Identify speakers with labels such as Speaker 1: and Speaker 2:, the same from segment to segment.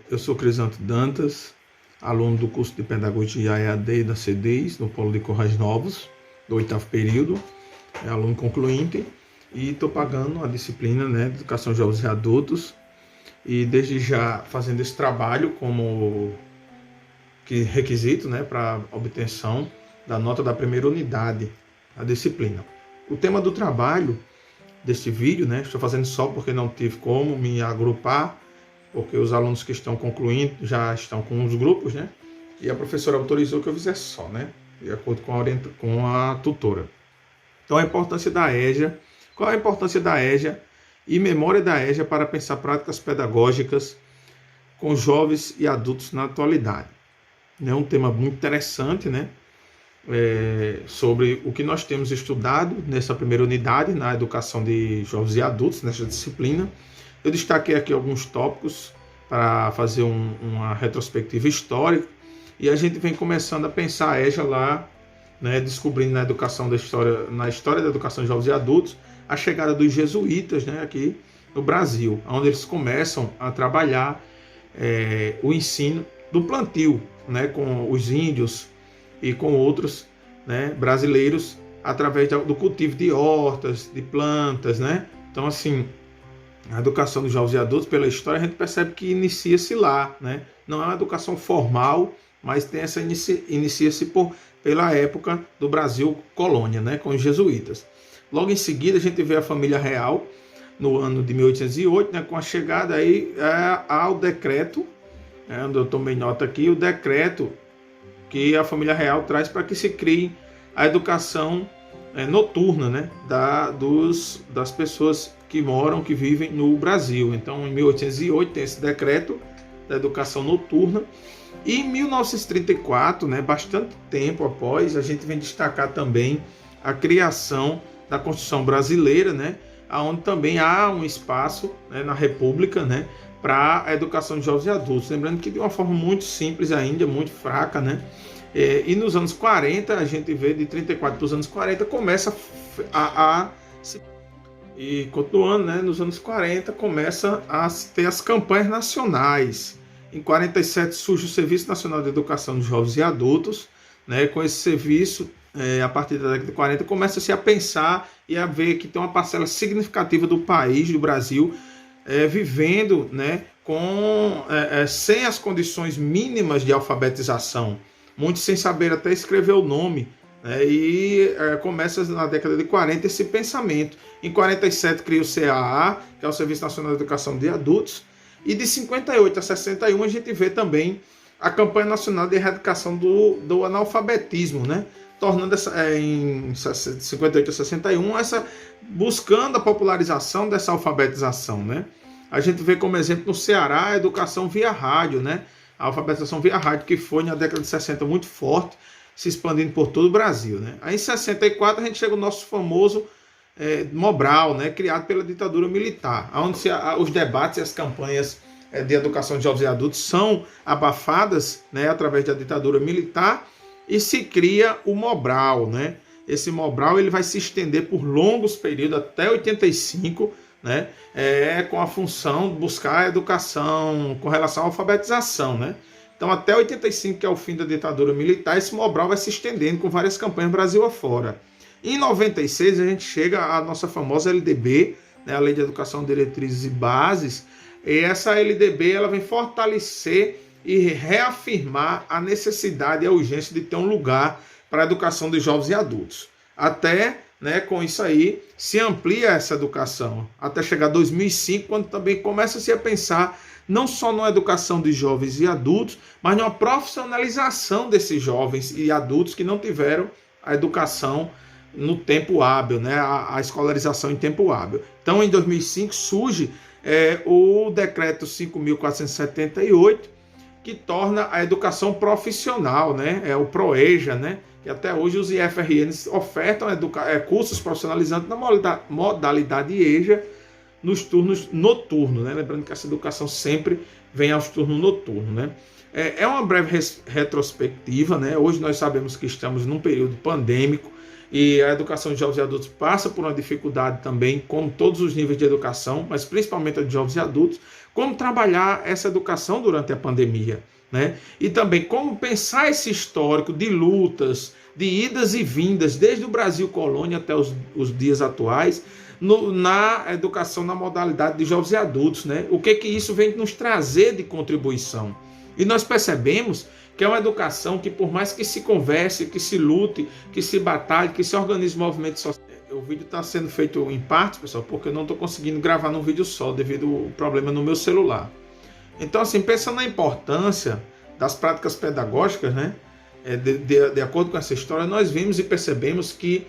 Speaker 1: Eu sou Crisanto Dantas, aluno do curso de Pedagogia EAD da CEDES, no Polo de Currais Novos, do 8º período, aluno concluinte, e estou pagando a disciplina, de Educação de Jovens e Adultos, e desde já fazendo esse trabalho como requisito, para obtenção da nota da primeira unidade da disciplina. O tema do trabalho deste vídeo, estou fazendo só porque não tive como me agrupar, porque os alunos que estão concluindo já estão com os grupos, e a professora autorizou que eu fizesse só, de acordo com a tutora. Então, a importância da EJA. Qual a importância da EJA e memória da EJA para pensar práticas pedagógicas com jovens e adultos na atualidade? É um tema muito interessante, sobre o que nós temos estudado nessa primeira unidade, na educação de jovens e adultos, nessa disciplina. Eu destaquei aqui alguns tópicos para fazer uma retrospectiva histórica, e a gente vem começando a pensar a EJA lá, descobrindo na história da educação de jovens e adultos, a chegada dos jesuítas, aqui no Brasil, onde eles começam a trabalhar o ensino do plantio, com os índios e com outros brasileiros, através do cultivo de hortas, de plantas, Então, assim, a educação dos jovens e adultos, pela história, a gente percebe que inicia-se lá, Não é uma educação formal, mas tem inicia-se pela época do Brasil colônia, com os jesuítas. Logo em seguida, a gente vê a família real, no ano de 1808, com a chegada aí ao decreto, onde eu tomei nota aqui, o decreto que a família real traz para que se crie a educação noturna, das pessoas que vivem no Brasil. Então, em 1808 tem esse decreto da educação noturna, e em 1934, bastante tempo após, a gente vem destacar também a criação da Constituição Brasileira, onde também há um espaço na República, para a educação de jovens e adultos. Lembrando que de uma forma muito simples ainda, muito fraca, E nos anos 40, a gente vê de 34 para os anos 40, começa e continuando, nos anos 40, começa a ter as campanhas nacionais. Em 47 surge o Serviço Nacional de Educação de Jovens e Adultos, Com esse serviço, a partir da década de 40, começa-se a pensar e a ver que tem uma parcela significativa do país, do Brasil, vivendo sem as condições mínimas de alfabetização, muitos sem saber até escrever o nome, começa na década de 40 esse pensamento. Em 47 cria o CAA, que é o Serviço Nacional de Educação de Adultos, e de 58 a 61 a gente vê também a Campanha Nacional de Erradicação do Analfabetismo, tornando em 58 a 61 buscando a popularização dessa alfabetização, A gente vê como exemplo no Ceará a educação via rádio, A alfabetização via rádio, que foi na década de 60 muito forte, se expandindo por todo o Brasil, Aí em 64 a gente chega ao nosso famoso Mobral, criado pela ditadura militar, onde os debates e as campanhas de educação de jovens e adultos são abafadas, através da ditadura militar, e se cria o Mobral, Esse Mobral ele vai se estender por longos períodos, até 85, com a função de buscar a educação com relação à alfabetização, Então, até 85, que é o fim da ditadura militar, esse Mobral vai se estendendo com várias campanhas Brasil afora. Em 96, a gente chega à nossa famosa LDB, a Lei de Educação, Diretrizes e Bases, e essa LDB ela vem fortalecer e reafirmar a necessidade e a urgência de ter um lugar para a educação de jovens e adultos. Até, com isso aí, se amplia essa educação, até chegar a 2005, quando também começa-se a pensar não só na educação de jovens e adultos, mas numa profissionalização desses jovens e adultos que não tiveram a educação no tempo hábil, a escolarização em tempo hábil. Então, em 2005, surge o decreto 5.478, que torna a educação profissional, É o PROEJA, que até hoje os IFRNs ofertam cursos profissionalizantes na modalidade EJA nos turnos noturnos, Lembrando que essa educação sempre vem aos turnos noturnos, É uma breve retrospectiva, Hoje nós sabemos que estamos num período pandêmico, e a educação de jovens e adultos passa por uma dificuldade também, como todos os níveis de educação, mas principalmente a de jovens e adultos, como trabalhar essa educação durante a pandemia, né? E também como pensar esse histórico de lutas, de idas e vindas, desde o Brasil colônia até os dias atuais, na educação na modalidade de jovens e adultos, né? O que isso vem nos trazer de contribuição. E nós percebemos que é uma educação que, por mais que se converse, que se lute, que se batalhe, que se organize movimento social. O vídeo está sendo feito em partes, pessoal, porque eu não estou conseguindo gravar num vídeo só, devido ao problema no meu celular. Então, assim, pensando na importância das práticas pedagógicas, né? De acordo com essa história, nós vimos e percebemos que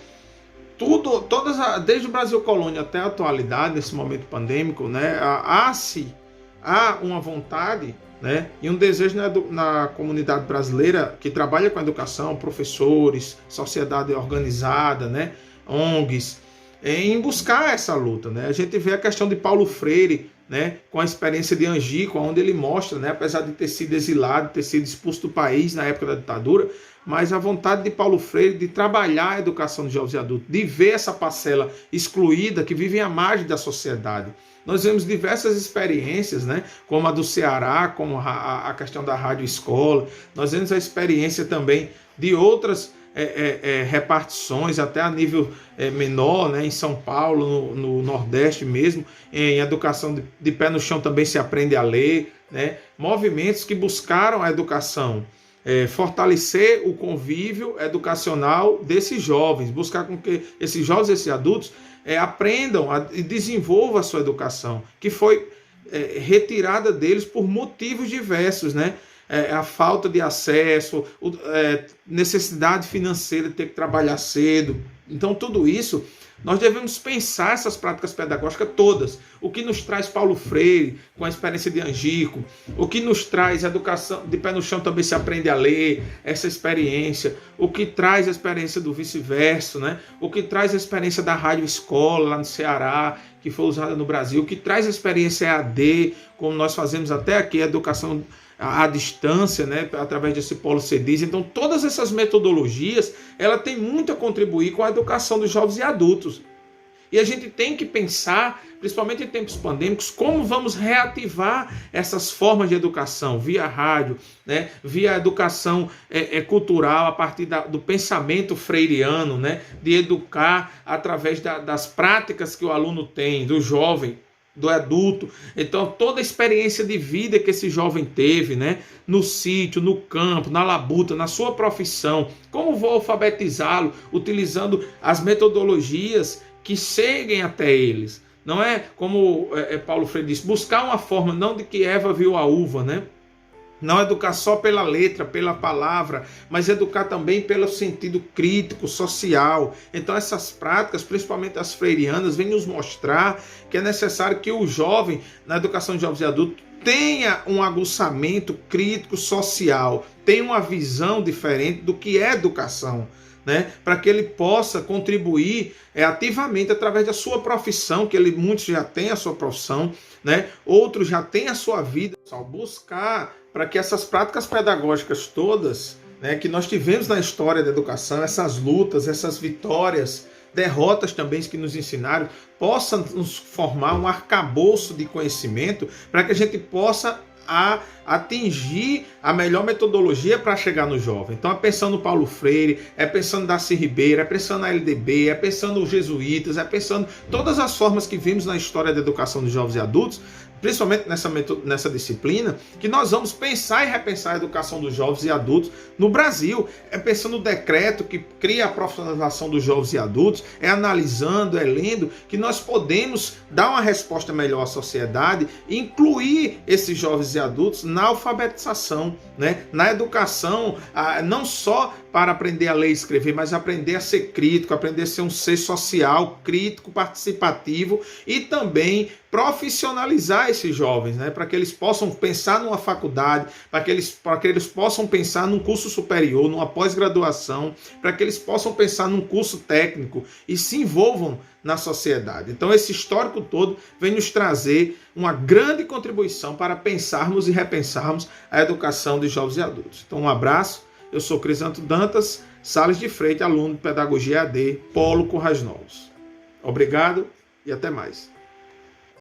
Speaker 1: desde o Brasil colônia até a atualidade, nesse momento pandêmico, né, há uma vontade, né, e um desejo na comunidade brasileira que trabalha com a educação, professores, sociedade organizada, né, ONGs, em buscar essa luta, né? A gente vê a questão de Paulo Freire, né, com a experiência de Angico, onde ele mostra, né, apesar de ter sido exilado, ter sido expulso do país na época da ditadura, mas a vontade de Paulo Freire de trabalhar a educação de jovens e adultos, de ver essa parcela excluída que vive à margem da sociedade. Nós vemos diversas experiências, né, como a do Ceará, como a questão da rádio escola. Nós vemos a experiência também de outras repartições, até a nível menor, né, em São Paulo, no Nordeste mesmo, em educação de pé no chão também se aprende a ler, né, movimentos que buscaram a educação, fortalecer o convívio educacional desses jovens, buscar com que esses jovens e esses adultos aprendam e desenvolvam a sua educação, que foi retirada deles por motivos diversos, né? A falta de acesso, necessidade financeira de ter que trabalhar cedo. Então, tudo isso, nós devemos pensar essas práticas pedagógicas todas. O que nos traz Paulo Freire, com a experiência de Angico, o que nos traz a educação de pé no chão também se aprende a ler, essa experiência, o que traz a experiência do vice-verso, né? O que traz a experiência da rádio escola lá no Ceará, que foi usada no Brasil, o que traz a experiência EAD, como nós fazemos até aqui, a educação à distância, né, através desse polo CEDIS. Então, todas essas metodologias, ela tem muito a contribuir com a educação dos jovens e adultos. E a gente tem que pensar, principalmente em tempos pandêmicos, como vamos reativar essas formas de educação, via rádio, né, via educação cultural, a partir do pensamento freiriano, né, de educar através das práticas que o aluno tem, do jovem, do adulto. Então, toda a experiência de vida que esse jovem teve, né, no sítio, no campo, na labuta, na sua profissão, como vou alfabetizá-lo utilizando as metodologias que cheguem até eles. Não é como Paulo Freire disse, buscar uma forma, não de que Eva viu a uva, né? Não educar só pela letra, pela palavra, mas educar também pelo sentido crítico, social. Então essas práticas, principalmente as freirianas, vêm nos mostrar que é necessário que o jovem, na educação de jovens e adultos, tenha um aguçamento crítico social, tenha uma visão diferente do que é educação, né? Para que ele possa contribuir ativamente através da sua profissão, que muitos já têm a sua profissão, né? Outros já têm a sua vida. Buscar para que essas práticas pedagógicas todas, né, que nós tivemos na história da educação, essas lutas, essas vitórias, derrotas também que nos ensinaram, possam nos formar um arcabouço de conhecimento para que a gente possa atingir a melhor metodologia para chegar no jovem. Então é pensando no Paulo Freire, é pensando no Darcy Ribeiro, é pensando na LDB, é pensando nos jesuítas, é pensando todas as formas que vimos na história da educação dos jovens e adultos, principalmente nessa disciplina, que nós vamos pensar e repensar a educação dos jovens e adultos no Brasil. É pensando no decreto que cria a profissionalização dos jovens e adultos, é analisando, é lendo, que nós podemos dar uma resposta melhor à sociedade e incluir esses jovens e adultos na alfabetização, né? Na educação, não só para aprender a ler e escrever, mas aprender a ser crítico, aprender a ser um ser social, crítico, participativo e também profissionalizar esses jovens, né? Para que eles possam pensar numa faculdade, para que eles possam pensar num curso superior, numa pós-graduação, para que eles possam pensar num curso técnico e se envolvam na sociedade. Então esse histórico todo vem nos trazer uma grande contribuição para pensarmos e repensarmos a educação de jovens e adultos. Então um abraço, eu sou Crisanto Dantas, Sales de Freitas, aluno de Pedagogia AD, Polo Currais Novos. Obrigado e até mais.